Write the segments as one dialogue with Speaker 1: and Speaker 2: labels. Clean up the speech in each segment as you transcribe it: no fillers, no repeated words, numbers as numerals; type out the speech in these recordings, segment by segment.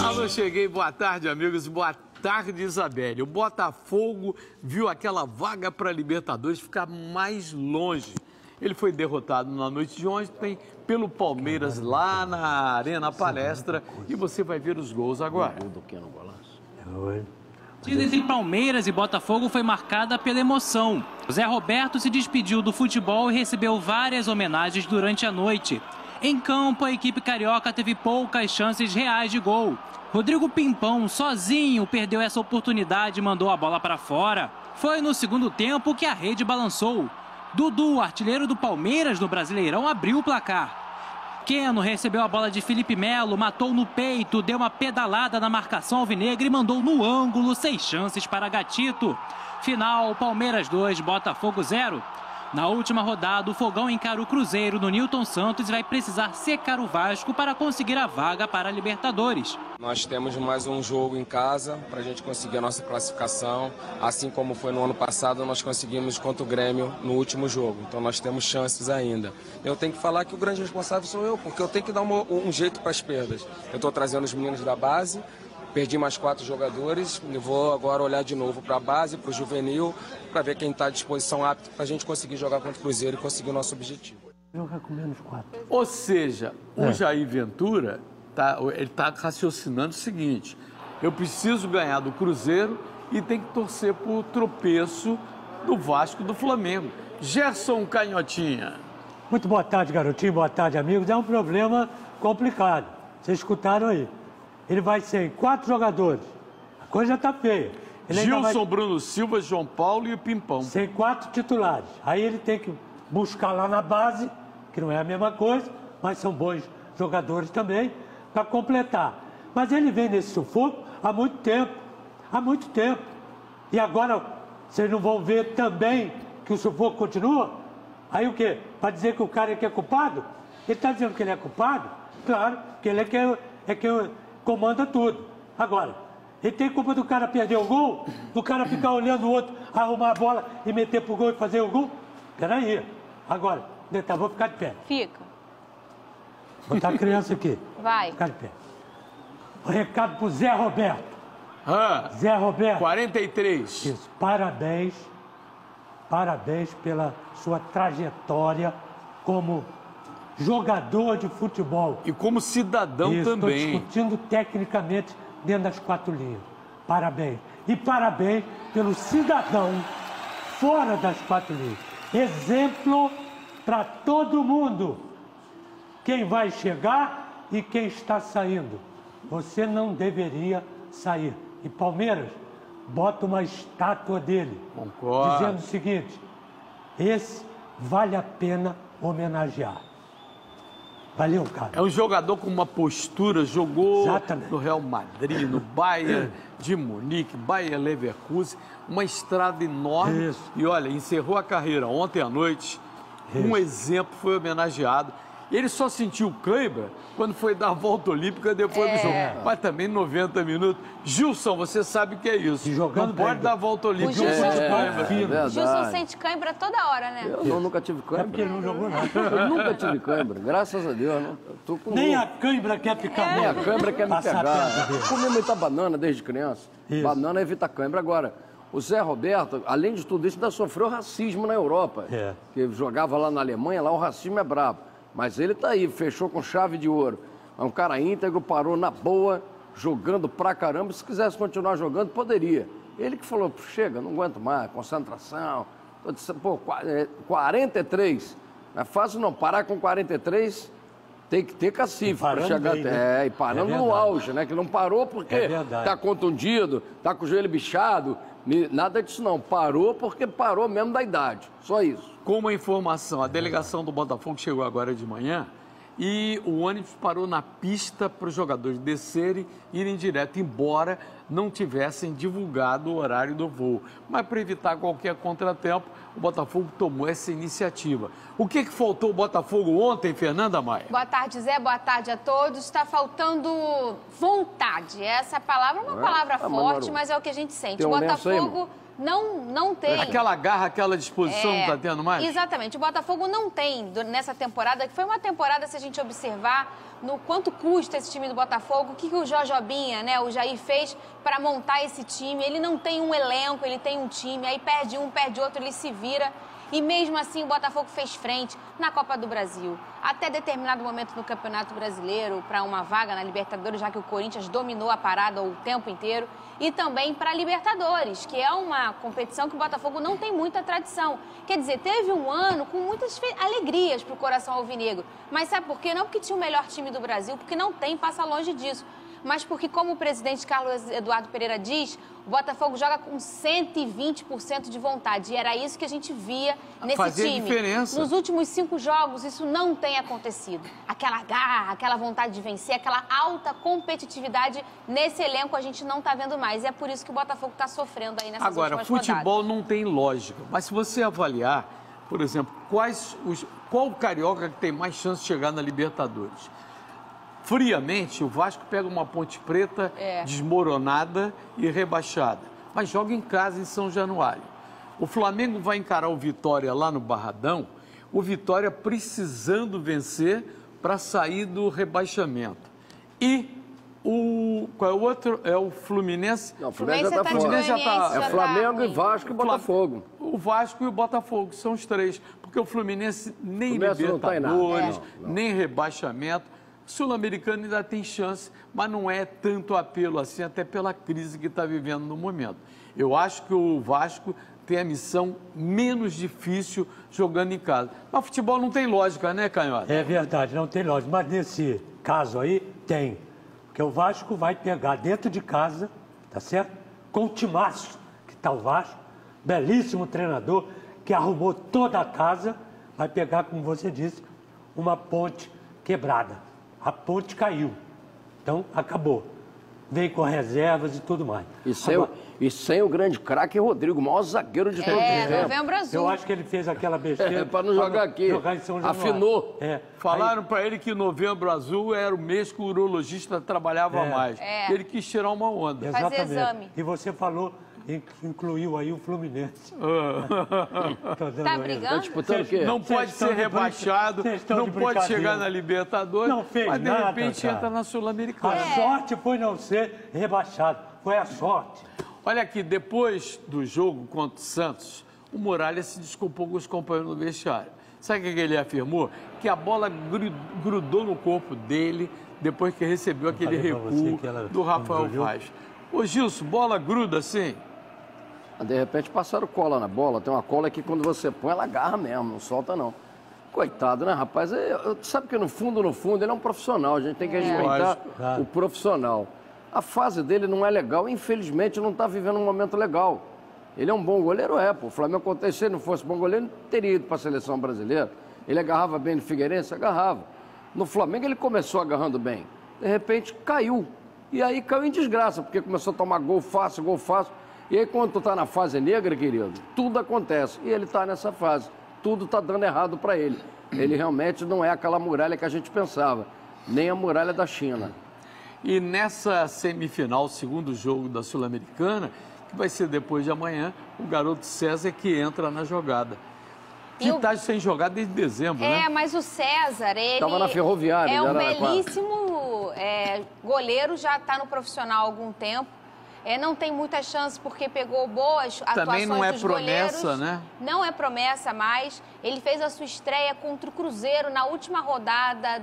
Speaker 1: Alô, cheguei. Boa tarde, amigos. Boa tarde, Isabelle. O Botafogo viu aquela vaga para Libertadores ficar mais longe. Ele foi derrotado na noite de ontem pelo Palmeiras lá na Arena Palestra e você vai ver os gols agora.
Speaker 2: A partida entre Palmeiras e Botafogo foi marcada pela emoção. O Zé Roberto se despediu do futebol e recebeu várias homenagens durante a noite. Em campo, a equipe carioca teve poucas chances reais de gol. Rodrigo Pimpão, sozinho, perdeu essa oportunidade e mandou a bola para fora. Foi no segundo tempo que a rede balançou. Dudu, artilheiro do Palmeiras no Brasileirão, abriu o placar. Keno recebeu a bola de Felipe Melo, matou no peito, deu uma pedalada na marcação alvinegra e mandou no ângulo, 6 chances para Gatito. Final, Palmeiras 2, Botafogo 0. Na última rodada, o Fogão encara o Cruzeiro no Newton Santos e vai precisar secar o Vasco para conseguir a vaga para a Libertadores.
Speaker 3: Nós temos mais um jogo em casa para a gente conseguir a nossa classificação. Assim como foi no ano passado, nós conseguimos contra o Grêmio no último jogo. Então nós temos chances ainda. Eu tenho que falar que o grande responsável sou eu, porque eu tenho que dar um jeito para as perdas. Eu estou trazendo os meninos da base. Perdi mais 4 jogadores, eu vou agora olhar de novo para a base, para o juvenil, para ver quem está à disposição apto para a gente conseguir jogar contra o Cruzeiro e conseguir o nosso objetivo.
Speaker 4: Jogar com menos 4.
Speaker 1: Ou seja, o Jair Ventura, ele está raciocinando o seguinte: eu preciso ganhar do Cruzeiro e tem que torcer por tropeço do Vasco do Flamengo. Gerson Canhotinha.
Speaker 4: Muito boa tarde, garotinho. Boa tarde, amigos. É um problema complicado. Vocês escutaram aí. Ele vai ser 4 jogadores. A coisa está feia.
Speaker 1: Gilson, Bruno Silva, João Paulo e o Pimpão.
Speaker 4: Sem 4 titulares. Aí ele tem que buscar lá na base, que não é a mesma coisa, mas são bons jogadores também, para completar. Mas ele vem nesse sufoco há muito tempo. Há muito tempo. E agora, vocês não vão ver também que o sufoco continua? Aí o quê? Para dizer que o cara é que é culpado? Ele está dizendo que ele é culpado? Claro, que ele é que comanda tudo. Agora, ele tem culpa do cara perder o gol? Do cara ficar olhando o outro, arrumar a bola e meter pro gol e fazer o gol? Peraí. Agora, vou ficar de pé.
Speaker 5: Fica.
Speaker 4: Vou botar a criança aqui.
Speaker 5: Vai.
Speaker 4: Ficar de pé. O recado pro Zé Roberto. Zé Roberto.
Speaker 1: 43.
Speaker 4: Isso. Parabéns. Parabéns pela sua trajetória como jogador de futebol.
Speaker 1: E como cidadão também.
Speaker 4: Estou discutindo tecnicamente dentro das 4 linhas. Parabéns. E parabéns pelo cidadão fora das 4 linhas. Exemplo para todo mundo. Quem vai chegar e quem está saindo. Você não deveria sair. E Palmeiras, bota uma estátua dele.
Speaker 1: Concordo.
Speaker 4: Dizendo o seguinte: esse vale a pena homenagear. Valeu, cara.
Speaker 1: É um jogador com uma postura, jogou
Speaker 4: Exatamente.
Speaker 1: no Real Madrid, no Bayern de Munique, Bayer Leverkusen, uma estrada enorme.
Speaker 4: Isso.
Speaker 1: E olha, encerrou a carreira ontem à noite.
Speaker 4: Isso.
Speaker 1: Um exemplo, foi homenageado. Ele só sentiu cãibra quando foi dar a volta olímpica depois do jogo. Mas também 90 minutos. Gilson, você sabe o que é isso.
Speaker 4: Jogando
Speaker 1: não pode
Speaker 4: bem.
Speaker 1: dar a volta olímpica.
Speaker 5: O Gilson sente cãibra toda hora, né?
Speaker 6: Eu nunca tive
Speaker 4: É porque
Speaker 6: cãibra.
Speaker 4: ele não jogou nada.
Speaker 6: Eu nunca tive cãibra, graças a Deus. Não. Tô com
Speaker 4: Nem a cãibra quer ficar
Speaker 6: Nem a
Speaker 4: boa.
Speaker 6: cãibra quer me
Speaker 4: Passar perto
Speaker 6: pegar.
Speaker 4: dele.
Speaker 6: Comi muita banana desde criança.
Speaker 4: Isso.
Speaker 6: Banana evita cãibra. Agora, o Zé Roberto, além de tudo isso, ainda sofreu racismo na Europa.
Speaker 4: É.
Speaker 6: Que jogava lá na Alemanha, lá o racismo é brabo. Mas ele tá aí, fechou com chave de ouro. É um cara íntegro, parou na boa, jogando pra caramba. Se quisesse continuar jogando, poderia. Ele que falou: chega, não aguento mais, concentração. Tô dizendo, pô, 43. Não é fácil não, parar com 43 tem que ter cacife para chegar
Speaker 4: bem,
Speaker 6: até.
Speaker 4: né?
Speaker 6: E parando
Speaker 4: É
Speaker 6: no
Speaker 4: verdade.
Speaker 6: auge, né? Que não parou porque
Speaker 4: É verdade.
Speaker 6: tá contundido, tá com o joelho bichado. Nada disso não. Parou porque parou mesmo da idade. Só isso.
Speaker 1: Com uma informação, a delegação do Botafogo chegou agora de manhã e o ônibus parou na pista para os jogadores descerem e irem direto, embora não tivessem divulgado o horário do voo. Mas para evitar qualquer contratempo, o Botafogo tomou essa iniciativa. O que faltou o Botafogo ontem, Fernanda Maia?
Speaker 5: Boa tarde, Zé. Boa tarde a todos. Está faltando vontade. Essa palavra é uma palavra forte, mas é o que a gente sente.
Speaker 6: Tem
Speaker 5: O
Speaker 6: um lenço aí,
Speaker 5: Botafogo não tem...
Speaker 1: Aquela garra, aquela disposição não está tendo mais?
Speaker 5: Exatamente. O Botafogo não tem, nessa temporada, que foi uma temporada, se a gente observar, no quanto custa esse time do Botafogo, o que o Jojobinha, né, o Jair fez para montar esse time. Ele não tem um elenco, ele tem um time, aí perde um, perde outro, ele se vira. E mesmo assim o Botafogo fez frente na Copa do Brasil. Até determinado momento no Campeonato Brasileiro, para uma vaga na Libertadores, já que o Corinthians dominou a parada o tempo inteiro. E também para a Libertadores, que é uma competição que o Botafogo não tem muita tradição. Quer dizer, teve um ano com muitas alegrias para o coração alvinegro. Mas sabe por quê? Não porque tinha o melhor time do Brasil, porque não tem, passa longe disso. Mas porque, como o presidente Carlos Eduardo Pereira diz, o Botafogo joga com 120% de vontade. E era isso que a gente via nesse
Speaker 1: Fazia
Speaker 5: time.
Speaker 1: diferença.
Speaker 5: Nos últimos 5 jogos, isso não tem acontecido. Aquela garra, aquela vontade de vencer, aquela alta competitividade nesse elenco a gente não está vendo mais. E é por isso que o Botafogo está sofrendo aí nessas
Speaker 1: Agora,
Speaker 5: últimas
Speaker 1: futebol
Speaker 5: rodadas.
Speaker 1: não tem lógica. Mas se você avaliar, por exemplo, qual carioca que tem mais chance de chegar na Libertadores? Friamente, o Vasco pega uma Ponte Preta desmoronada e rebaixada, mas joga em casa em São Januário. O Flamengo vai encarar o Vitória lá no Barradão, o Vitória precisando vencer para sair do rebaixamento. E qual é o outro? É o Fluminense?
Speaker 6: Não, o Fluminense já está fora.
Speaker 5: Fluminense já tá...
Speaker 6: É Flamengo e Vasco e Botafogo.
Speaker 1: O Vasco e o Botafogo são os três, porque o Fluminense nem
Speaker 6: Libertadores,
Speaker 1: Libertadores, nem rebaixamento. Sul-Americano ainda tem chance, mas não é tanto apelo assim, até pela crise que está vivendo no momento. Eu acho que o Vasco tem a missão menos difícil jogando em casa. Mas futebol não tem lógica, né, Canhota?
Speaker 4: É verdade, não tem lógica. Mas nesse caso aí, tem. Porque o Vasco vai pegar dentro de casa, tá certo? Com o timaço que está o Vasco, belíssimo treinador, que arrumou toda a casa, vai pegar, como você disse, uma ponte quebrada. A ponte caiu. Então, acabou. Veio com reservas e tudo mais.
Speaker 6: E sem o grande craque Rodrigo, o maior zagueiro de todos os tempos.
Speaker 5: Novembro Azul.
Speaker 4: Eu acho que ele fez aquela besteira.
Speaker 6: Para não jogar aqui.
Speaker 4: Jogar em São Januário.
Speaker 6: Afinou.
Speaker 1: Falaram para ele que Novembro Azul era o mês que o urologista trabalhava mais. Ele quis tirar uma onda.
Speaker 5: Fazer exame.
Speaker 4: E você falou, incluiu aí o Fluminense.
Speaker 5: Tá brigando?
Speaker 6: Disputando o quê?
Speaker 1: Não pode ser rebaixado, não pode chegar na Libertadores,
Speaker 4: não fez
Speaker 1: mas de
Speaker 4: nada,
Speaker 1: repente
Speaker 4: cara.
Speaker 1: entra na Sul-Americana.
Speaker 4: A sorte foi não ser rebaixado. Foi a sorte.
Speaker 1: Olha aqui, depois do jogo contra o Santos, o Muralha se desculpou com os companheiros no vestiário. Sabe o que ele afirmou? Que a bola grudou no corpo dele depois que recebeu aquele recuo do Rafael Vaz. Ô Gilson, bola gruda assim?
Speaker 6: De repente passaram cola na bola. Tem uma cola que quando você põe, ela agarra mesmo, não solta não. Coitado, né, rapaz? Sabe que no fundo, ele é um profissional. A gente tem que respeitar o profissional. A fase dele não é legal. Infelizmente, não está vivendo um momento legal. Ele é um bom goleiro, pô. O Flamengo, se ele não fosse bom goleiro, não teria ido para a seleção brasileira. Ele agarrava bem no Figueirense? Agarrava. No Flamengo, ele começou agarrando bem. De repente, caiu. E aí caiu em desgraça, porque começou a tomar gol fácil, gol fácil. E aí, quando tu tá na fase negra, querido, tudo acontece. E ele tá nessa fase. Tudo tá dando errado para ele. Ele realmente não é aquela muralha que a gente pensava. Nem a muralha da China.
Speaker 1: E nessa semifinal, segundo jogo da Sul-Americana, que vai ser depois de amanhã, o garoto César que entra na jogada. Que tá sem jogar desde dezembro, né?
Speaker 5: Mas o César, ele...
Speaker 6: Estava na Ferroviária.
Speaker 5: É um belíssimo goleiro, já está no profissional há algum tempo. Não tem muita chance porque pegou boas atuações
Speaker 1: Também não é
Speaker 5: dos
Speaker 1: promessa,
Speaker 5: goleiros.
Speaker 1: né?
Speaker 5: Não é promessa mais. Ele fez a sua estreia contra o Cruzeiro na última rodada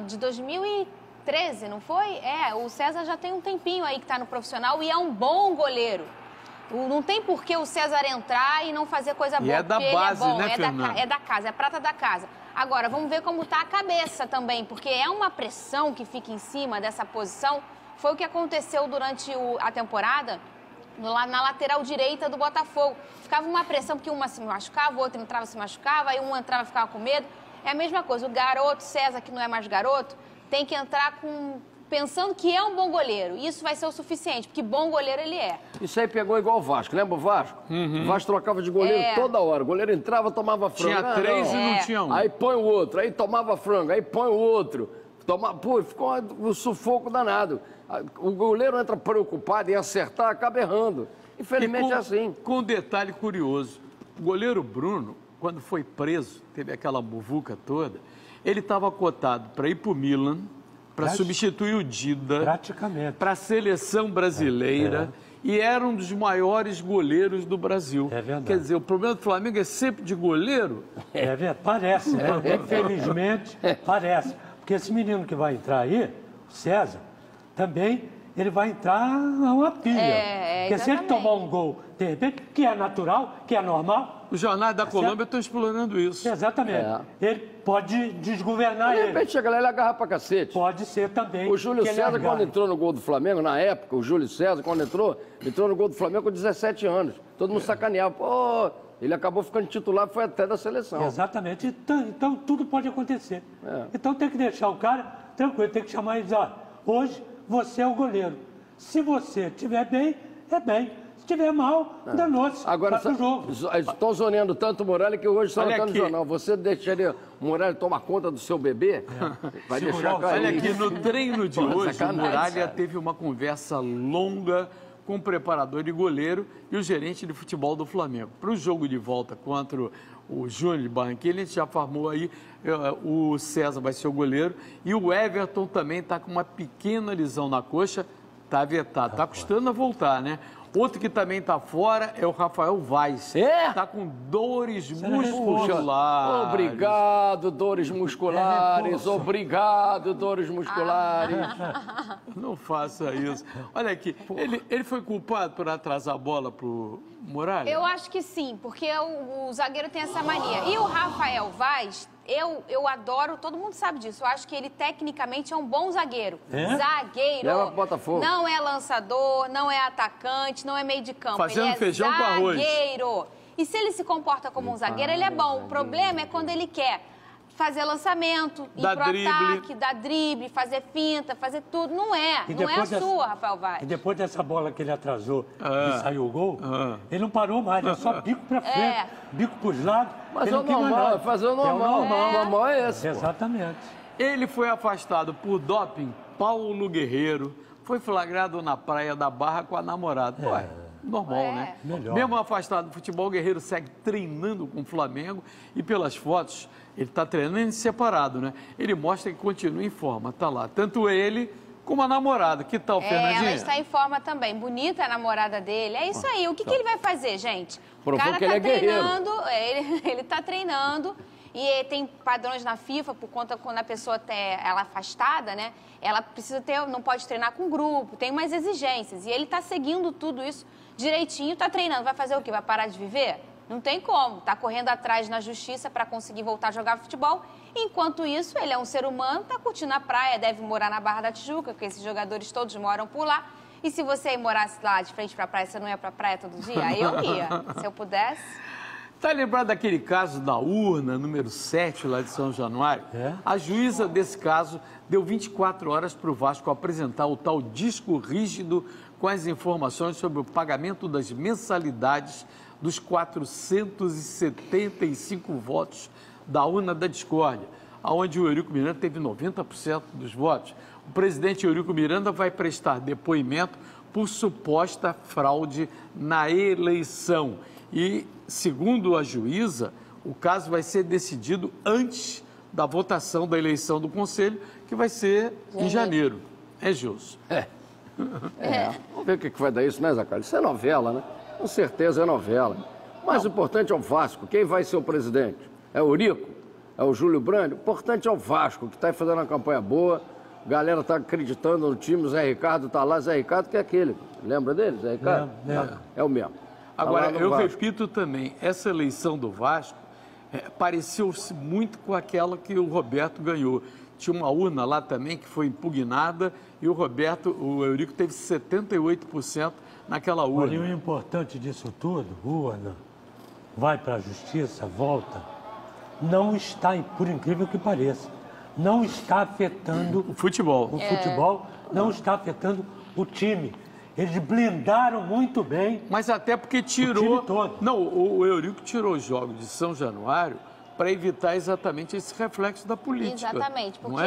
Speaker 5: de 2013, não foi? O César já tem um tempinho aí que está no profissional e é um bom goleiro. Não tem por que o César entrar e não fazer coisa boa.
Speaker 1: E é da base, né, Fernanda?
Speaker 5: É da casa, é prata da casa. Agora, vamos ver como está a cabeça também, porque é uma pressão que fica em cima dessa posição. Foi o que aconteceu durante a temporada na lateral direita do Botafogo. Ficava uma pressão, porque uma se machucava, o outro entrava, se machucava, aí um entrava e ficava com medo. É a mesma coisa, o garoto, César, que não é mais garoto, tem que entrar pensando que é um bom goleiro. Isso vai ser o suficiente, porque bom goleiro ele é.
Speaker 6: Isso aí pegou igual o Vasco, lembra o Vasco? O Vasco trocava de goleiro toda hora. O goleiro entrava, tomava frango.
Speaker 1: Tinha três e não tinha um.
Speaker 6: Aí põe o outro, aí tomava frango, aí põe o outro. Ficou um sufoco danado. O goleiro entra preocupado em acertar, acaba errando. Infelizmente é assim.
Speaker 1: Com um detalhe curioso, o goleiro Bruno, quando foi preso, teve aquela muvuca toda, ele estava cotado para ir para o Milan, para substituir o Dida,
Speaker 4: praticamente,
Speaker 1: para a seleção brasileira, e era um dos maiores goleiros do Brasil.
Speaker 4: É verdade.
Speaker 1: Quer dizer, o problema do Flamengo é sempre de goleiro?
Speaker 4: É verdade, parece, né? Infelizmente, parece. Porque esse menino que vai entrar aí, o César, também ele vai entrar a uma pilha. Porque se ele tomar um gol, de repente, que é natural, que é normal...
Speaker 1: Os jornais da Colômbia estão explorando isso.
Speaker 4: Exatamente. Ele pode desgovernar ele.
Speaker 6: De repente chega lá e ele agarra pra cacete.
Speaker 4: Pode ser também.
Speaker 6: O Júlio César, quando entrou no gol do Flamengo, na época, o Júlio César, quando entrou no gol do Flamengo com 17 anos. Todo mundo sacaneava. Pô, ele acabou ficando titular, foi até da seleção.
Speaker 4: Exatamente. Então tudo pode acontecer. Então tem que deixar o cara tranquilo, tem que chamar ele, ó, hoje você é o goleiro. Se você estiver bem, é bem. Se estiver mal, danou-se.
Speaker 6: Agora,
Speaker 4: vai pro jogo.
Speaker 6: estão zoneando tanto o Morelli que hoje só não está no jornal. Você deixaria o Morelli tomar conta do seu bebê? Vai deixar cair.
Speaker 1: Olha aqui, no treino de hoje, o Muralha teve uma conversa longa com o preparador de goleiro e o gerente de futebol do Flamengo. Para o jogo de volta contra o Júnior de Barranquilla, a gente já formou aí, o César vai ser o goleiro e o Everton também está com uma pequena lesão na coxa, está vetado, está custando a voltar, né? Outro que também está fora é o Rafael Vaz. Está com dores musculares.
Speaker 6: Obrigado, dores musculares. Obrigado, dores musculares.
Speaker 1: Não faça isso. Olha aqui, ele foi culpado por atrasar a bola pro Muralha?
Speaker 5: Eu acho que sim, porque o zagueiro tem essa mania. E o Rafael Vaz, eu adoro, todo mundo sabe disso. Eu acho que ele tecnicamente é um bom zagueiro. Zagueiro.
Speaker 6: Leva pro Botafogo.
Speaker 5: Não é lançador, não é atacante, não é meio de campo.
Speaker 1: Fazendo
Speaker 5: ele é
Speaker 1: feijão com arroz.
Speaker 5: Zagueiro. E se ele se comporta como um zagueiro, ele é bom. O problema é quando ele quer fazer lançamento, ir pro ataque, dar drible, fazer finta, fazer tudo. Não é a sua, Rafael Vaz.
Speaker 4: E depois dessa bola que ele atrasou e saiu o gol, ele não parou mais, ele só bico pra frente, bico pros lados.
Speaker 6: Mas é o normal, é fazer o normal. O normal é esse.
Speaker 4: Exatamente.
Speaker 1: Ele foi afastado por doping, Paulo Guerreiro, foi flagrado na praia da Barra com a namorada. Normal, né?
Speaker 4: Melhor.
Speaker 1: Mesmo afastado do futebol, o Guerreiro segue treinando com o Flamengo e pelas fotos, ele está treinando separado, né? Ele mostra que continua em forma, tá lá. Tanto ele como a namorada. Que tal, Fernandinha?
Speaker 5: Ela está em forma também. Bonita a namorada dele. É isso aí. O que ele vai fazer, gente?
Speaker 6: Provou
Speaker 5: o cara
Speaker 6: que ele é
Speaker 5: treinando, ele está treinando. E tem padrões na FIFA, por conta quando a pessoa ela é afastada, né? Ela precisa não pode treinar com grupo, tem umas exigências. E ele está seguindo tudo isso direitinho, está treinando. Vai fazer o quê? Vai parar de viver? Não tem como. Está correndo atrás na justiça para conseguir voltar a jogar futebol. Enquanto isso, ele é um ser humano, está curtindo a praia, deve morar na Barra da Tijuca, porque esses jogadores todos moram por lá. E se você morasse lá de frente para a praia, você não ia para a praia todo dia? Aí eu ia, se eu pudesse.
Speaker 1: Está lembrado daquele caso da urna, número 7, lá de São Januário? A juíza desse caso deu 24 horas para o Vasco apresentar o tal disco rígido com as informações sobre o pagamento das mensalidades dos 475 votos da urna da discórdia, onde o Eurico Miranda teve 90% dos votos. O presidente Eurico Miranda vai prestar depoimento por suposta fraude na eleição. E, segundo a juíza, o caso vai ser decidido antes da votação da eleição do Conselho, que vai ser em janeiro. É justo.
Speaker 6: Vamos ver o que vai dar isso, né, Zacarias? Isso é novela, né? Com certeza é novela. O mais importante é o Vasco. Quem vai ser o presidente? É o Eurico? É o Júlio Brandi? O importante é o Vasco, que está fazendo uma campanha boa. A galera está acreditando no time. O Zé Ricardo está lá. Zé Ricardo que é aquele. Lembra dele, Zé Ricardo? É o mesmo.
Speaker 1: Agora, eu repito também, essa eleição do Vasco pareceu-se muito com aquela que o Roberto ganhou. Tinha uma urna lá também que foi impugnada e o Eurico teve 78% naquela urna.
Speaker 4: E o importante disso tudo, urna, vai para a justiça, volta, não está, por incrível que pareça, não está afetando
Speaker 1: o futebol.
Speaker 4: O futebol não está afetando o time. Eles blindaram muito bem.
Speaker 1: Mas até porque tirou...
Speaker 4: O time todo.
Speaker 1: Não, o Eurico tirou os jogos de São Januário para evitar exatamente esse reflexo da política.
Speaker 5: Exatamente, porque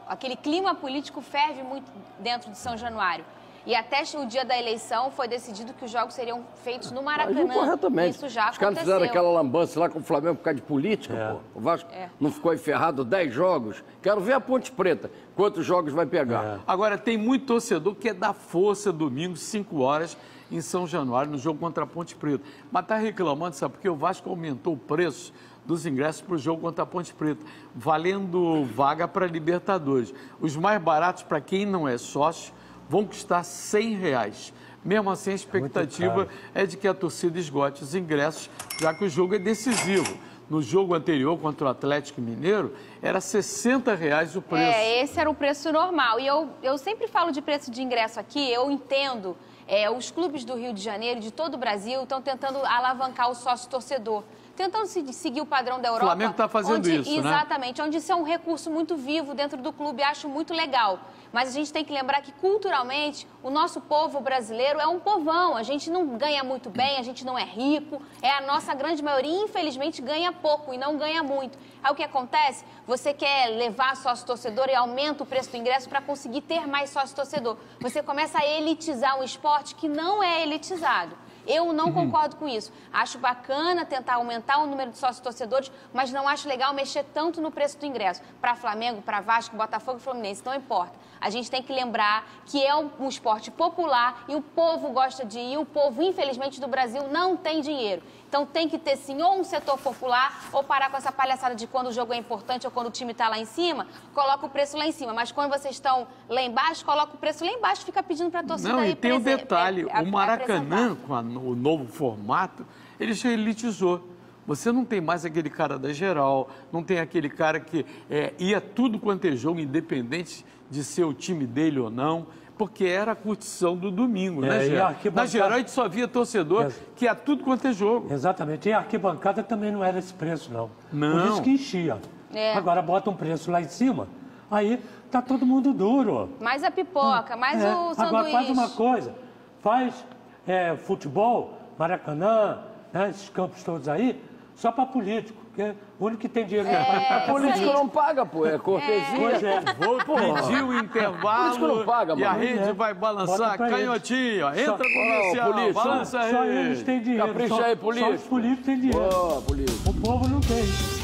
Speaker 5: aquele clima político ferve muito dentro de São Januário. E até o dia da eleição foi decidido que os jogos seriam feitos no Maracanã.
Speaker 6: Corretamente.
Speaker 5: Isso já
Speaker 6: Os caras
Speaker 5: aconteceu.
Speaker 6: fizeram aquela lambança lá com o Flamengo por causa de política, pô. O Vasco não ficou enferrado 10 jogos. Quero ver a Ponte Preta. Quantos jogos vai pegar?
Speaker 1: Agora, tem muito torcedor que é da força domingo, 5 horas, em São Januário, no jogo contra a Ponte Preta. Mas está reclamando, sabe? Porque o Vasco aumentou o preço dos ingressos para o jogo contra a Ponte Preta, valendo vaga para Libertadores. Os mais baratos, para quem não é sócio, vão custar R$100. Mesmo assim, a expectativa é de que a torcida esgote os ingressos, já que o jogo é decisivo. No jogo anterior contra o Atlético Mineiro, era R$60 o preço.
Speaker 5: Esse era o preço normal. E eu sempre falo de preço de ingresso aqui, eu entendo. Os clubes do Rio de Janeiro, de todo o Brasil, estão tentando alavancar o sócio-torcedor. Tentando seguir o padrão da Europa.
Speaker 1: O Flamengo está fazendo isso, né?
Speaker 5: Exatamente, onde isso é um recurso muito vivo dentro do clube, acho muito legal. Mas a gente tem que lembrar que, culturalmente, o nosso povo brasileiro é um povão. A gente não ganha muito bem, a gente não é rico. A nossa grande maioria, infelizmente, ganha pouco e não ganha muito. Aí o que acontece? Você quer levar sócio-torcedor e aumenta o preço do ingresso para conseguir ter mais sócio-torcedor. Você começa a elitizar um esporte que não é elitizado. Eu não concordo com isso. Acho bacana tentar aumentar o número de sócios-torcedores, mas não acho legal mexer tanto no preço do ingresso. Para Flamengo, para Vasco, Botafogo e Fluminense, não importa. A gente tem que lembrar que é um esporte popular e o povo gosta de ir. O povo, infelizmente, do Brasil não tem dinheiro. Então tem que ter, sim, ou um setor popular, ou parar com essa palhaçada de quando o jogo é importante ou quando o time está lá em cima, coloca o preço lá em cima. Mas quando vocês estão lá embaixo, coloca o preço lá embaixo e fica pedindo para a torcida.
Speaker 1: Não, e tem um detalhe, o Maracanã, com o novo formato, ele já elitizou. Você não tem mais aquele cara da geral, não tem aquele cara que ia tudo quanto é jogo, independente de ser o time dele ou não, porque era a curtição do domingo, né, Geraldo? Na geral, a gente só via torcedor que ia tudo quanto é jogo.
Speaker 4: Exatamente. E a arquibancada também não era esse preço, não.
Speaker 1: Não.
Speaker 4: Por isso que enchia. Agora bota um preço lá em cima, aí tá todo mundo duro.
Speaker 5: Mais a pipoca, mais o sanduíche.
Speaker 4: Agora faz uma coisa, faz futebol, Maracanã, né, esses campos todos aí, só para político, porque o único que tem dinheiro
Speaker 6: Político não paga, pô, é cortesia.
Speaker 1: Vou pedir o intervalo.
Speaker 6: Político não paga,
Speaker 1: e a
Speaker 6: mano.
Speaker 1: rede vai balançar canhotinho, ó. Entra comercial, balança aí.
Speaker 4: Só eles têm dinheiro.
Speaker 6: Capricha aí, político.
Speaker 4: Só os políticos têm dinheiro.
Speaker 6: Político.
Speaker 4: O povo não tem.